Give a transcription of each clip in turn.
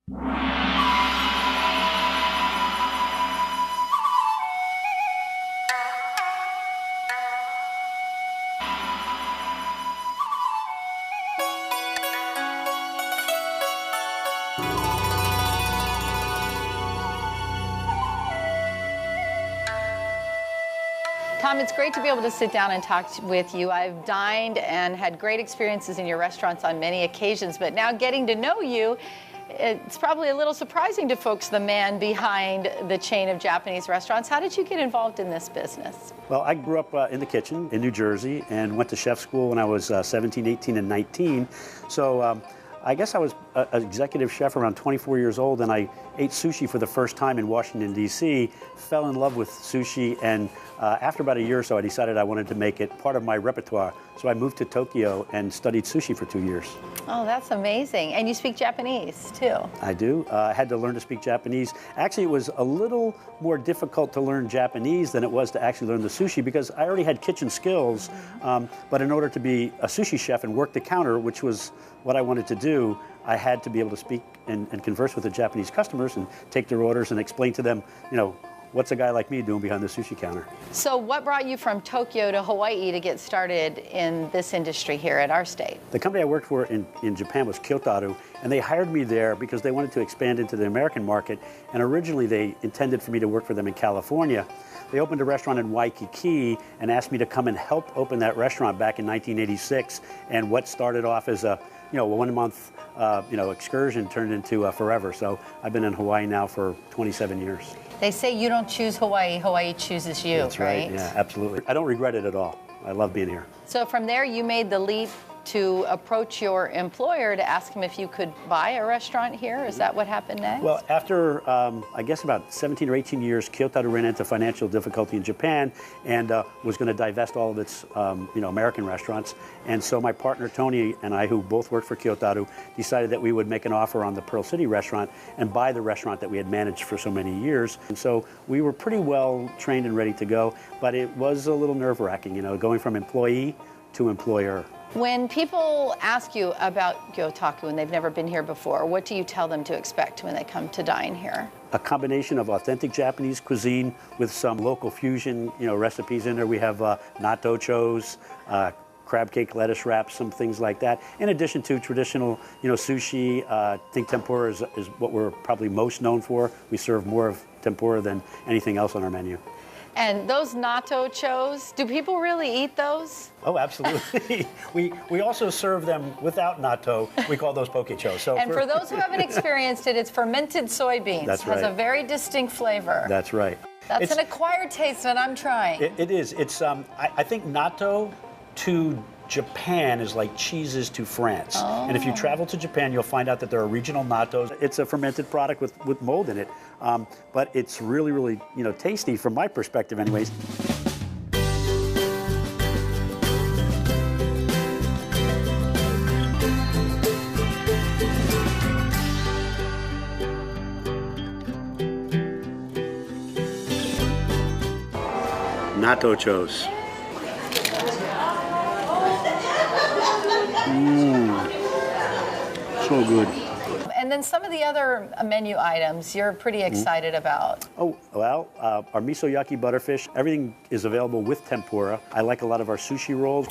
Tom, it's great to be able to sit down and talk with you. I've dined and had great experiences in your restaurants on many occasions, but now getting to know you, it's probably a little surprising to folks, the man behind the chain of Japanese restaurants. How did you get involved in this business? Well, I grew up in the kitchen in New Jersey and went to chef school when I was 17, 18, and 19. So I guess I was an executive chef around 24 years old, and I ate sushi for the first time in Washington, D.C., fell in love with sushi, and after about a year or so, I decided I wanted to make it part of my repertoire. So I moved to Tokyo and studied sushi for 2 years. Oh, that's amazing. And you speak Japanese, too. I do. I had to learn to speak Japanese. Actually, it was a little more difficult to learn Japanese than it was to actually learn the sushi, because I already had kitchen skills, but in order to be a sushi chef and work the counter, which was what I wanted to do, I had to be able to speak and converse with the Japanese customers and take their orders and explain to them, you know, what's a guy like me doing behind the sushi counter? So what brought you from Tokyo to Hawaii to get started in this industry here at our state? The company I worked for in Japan was Gyotaku, and they hired me there because they wanted to expand into the American market, and originally they intended for me to work for them in California. They opened a restaurant in Waikiki and asked me to come and help open that restaurant back in 1986, and what started off as a 1 month excursion turned into forever. So I've been in Hawaii now for 27 years. They say you don't choose Hawaii, Hawaii chooses you, That's right? Yeah, absolutely. I don't regret it at all. I love being here. So from there, you made the leap to approach your employer to ask him if you could buy a restaurant here? Is that what happened next? Well, after, I guess about 17 or 18 years, Gyotaku ran into financial difficulty in Japan and was going to divest all of its, American restaurants. And so my partner, Tony, and I, who both worked for Gyotaku, decided that we would make an offer on the Pearl City restaurant and buy the restaurant that we had managed for so many years. And so we were pretty well trained and ready to go, but it was a little nerve-wracking, going from employee to employer. When people ask you about Gyotaku and they've never been here before, what do you tell them to expect when they come to dine here? A combination of authentic Japanese cuisine with some local fusion, recipes in there. We have natto chos, crab cake lettuce wraps, some things like that. In addition to traditional, sushi, I think tempura is what we're probably most known for. We serve more of tempura than anything else on our menu. And those natto chos, do people really eat those? Oh, absolutely. we also serve them without natto. We call those poke chos. So and for those who haven't experienced it, it's fermented soybeans. That's right. It has a very distinct flavor. That's right. That's an acquired taste, and I'm trying. It is. It's. I think natto to Japan is like cheeses to France. Oh. And if you travel to Japan, you'll find out that there are regional nattos. It's a fermented product with mold in it, but it's really, really, tasty from my perspective, anyways. Natto chos. So good. And then some of the other menu items you're pretty excited about. Oh, well, our miso yaki butterfish, everything is available with tempura. I like a lot of our sushi rolls.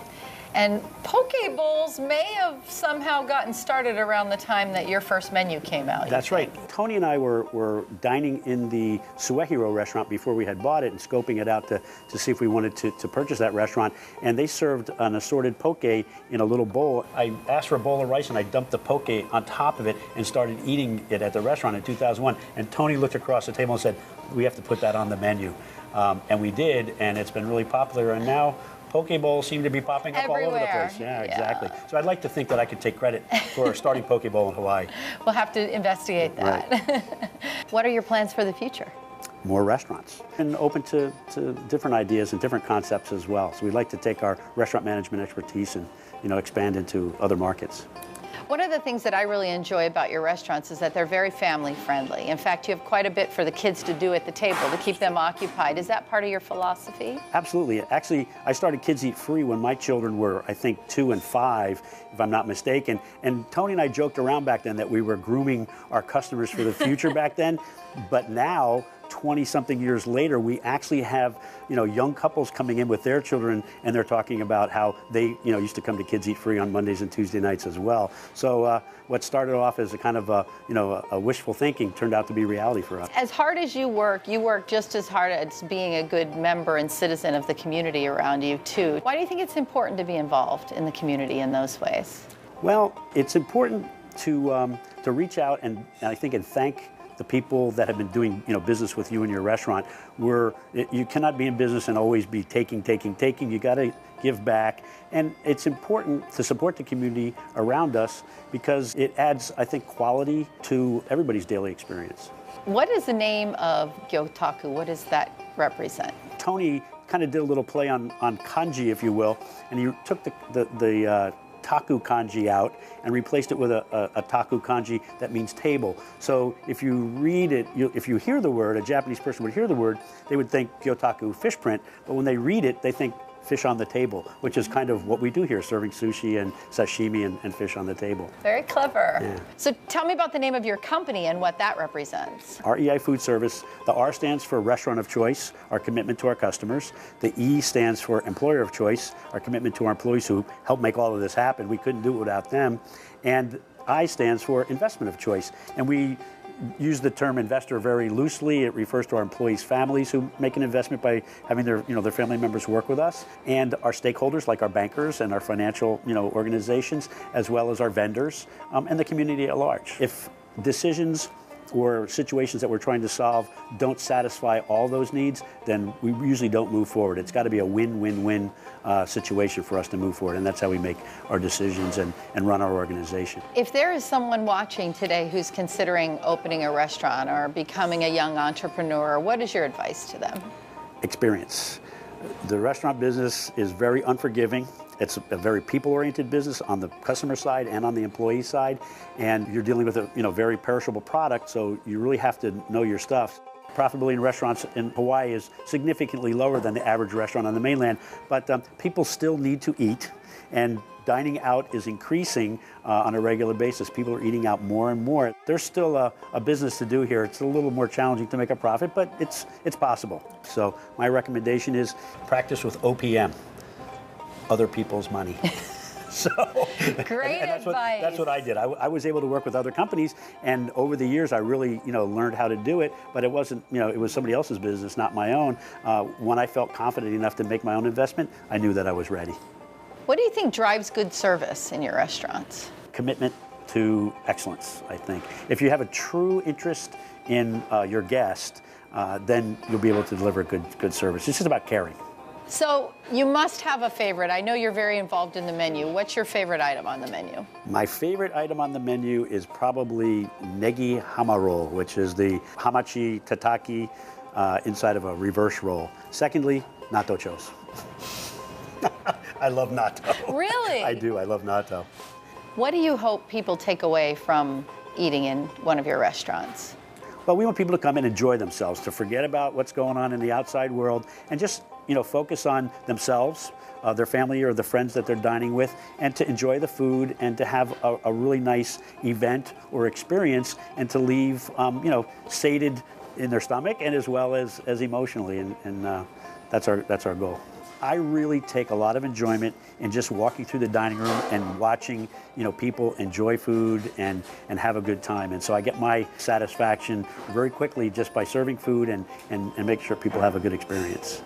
And poke bowls may have somehow gotten started around the time that your first menu came out. That's right. Tony and I were dining in the Suehiro restaurant before we had bought it and scoping it out to see if we wanted to purchase that restaurant. And they served an assorted poke in a little bowl. I asked for a bowl of rice and I dumped the poke on top of it and started eating it at the restaurant in 2001. And Tony looked across the table and said, we have to put that on the menu. And we did, and it's been really popular. And now Pokeball seem to be popping up everywhere. All over the place. Yeah, exactly. So I'd like to think that I could take credit for starting Pokeball in Hawaii. We'll have to investigate that. Right. What are your plans for the future? More restaurants, and open to different ideas and different concepts as well. So we'd like to take our restaurant management expertise and expand into other markets. One of the things that I really enjoy about your restaurants is that they're very family friendly. In fact, you have quite a bit for the kids to do at the table to keep them occupied. Is that part of your philosophy? Absolutely. Actually, I started Kids Eat Free when my children were, I think, 2 and 5, if I'm not mistaken. And Tony and I joked around back then that we were grooming our customers for the future back then. But now, 20-something years later, we actually have, young couples coming in with their children, and they're talking about how they, used to come to Kids Eat Free on Mondays and Tuesday nights as well. So what started off as a kind of a wishful thinking turned out to be reality for us. As hard as you work just as hard as being a good member and citizen of the community around you too. Why do you think it's important to be involved in the community in those ways? Well, it's important to reach out and I think and thank the people that have been doing business with you in your restaurant. You cannot be in business and always be taking. You got to give back, and it's important to support the community around us because it adds, I think, quality to everybody's daily experience. What is the name of Gyotaku? What does that represent? Tony kind of did a little play on kanji, if you will, and he took the taku kanji out and replaced it with a taku kanji that means table. So if you read it, if you hear the word, a Japanese person would hear the word, they would think Gyotaku fish print, but when they read it, they think fish on the table, which is kind of what we do here, serving sushi and sashimi and fish on the table. Very clever. Yeah. So tell me about the name of your company and what that represents. REI Food Service. The R stands for Restaurant of Choice, our commitment to our customers. The E stands for Employer of Choice, our commitment to our employees who help make all of this happen. We couldn't do it without them. And I stands for Investment of Choice. And we use the term investor very loosely. It refers to our employees' families who make an investment by having their family members work with us, and our stakeholders like our bankers and our financial organizations, as well as our vendors and the community at large. If decisions or situations that we're trying to solve don't satisfy all those needs, then we usually don't move forward. It's got to be a win-win-win situation for us to move forward, and that's how we make our decisions and run our organization. If there is someone watching today who's considering opening a restaurant or becoming a young entrepreneur, what is your advice to them? Experience. The restaurant business is very unforgiving. It's a very people-oriented business on the customer side and on the employee side, and you're dealing with a very perishable product, so you really have to know your stuff. Profitability in restaurants in Hawaii is significantly lower than the average restaurant on the mainland, but people still need to eat, and dining out is increasing on a regular basis. People are eating out more and more. There's still a business to do here. It's a little more challenging to make a profit, but it's possible. So my recommendation is practice with OPM. Other people's money. So great advice. That's what I did. I was able to work with other companies, and over the years I really learned how to do it, but it wasn't it was somebody else's business, not my own. When I felt confident enough to make my own investment, I knew that I was ready. What do you think drives good service in your restaurants? Commitment to excellence, I think. If you have a true interest in your guest, then you'll be able to deliver good service. It's just about caring. So you must have a favorite. I know you're very involved in the menu. What's your favorite item on the menu? My favorite item on the menu is probably negi hama roll, which is the hamachi tataki inside of a reverse roll. Secondly, natto chos. I love natto. Really? I do. I love natto. What do you hope people take away from eating in one of your restaurants? Well, we want people to come and enjoy themselves, to forget about what's going on in the outside world and just focus on themselves, their family or the friends that they're dining with, and to enjoy the food and to have a really nice event or experience, and to leave, sated in their stomach and as well as emotionally, and that's our goal. I really take a lot of enjoyment in just walking through the dining room and watching, people enjoy food and have a good time. And so I get my satisfaction very quickly just by serving food and make sure people have a good experience.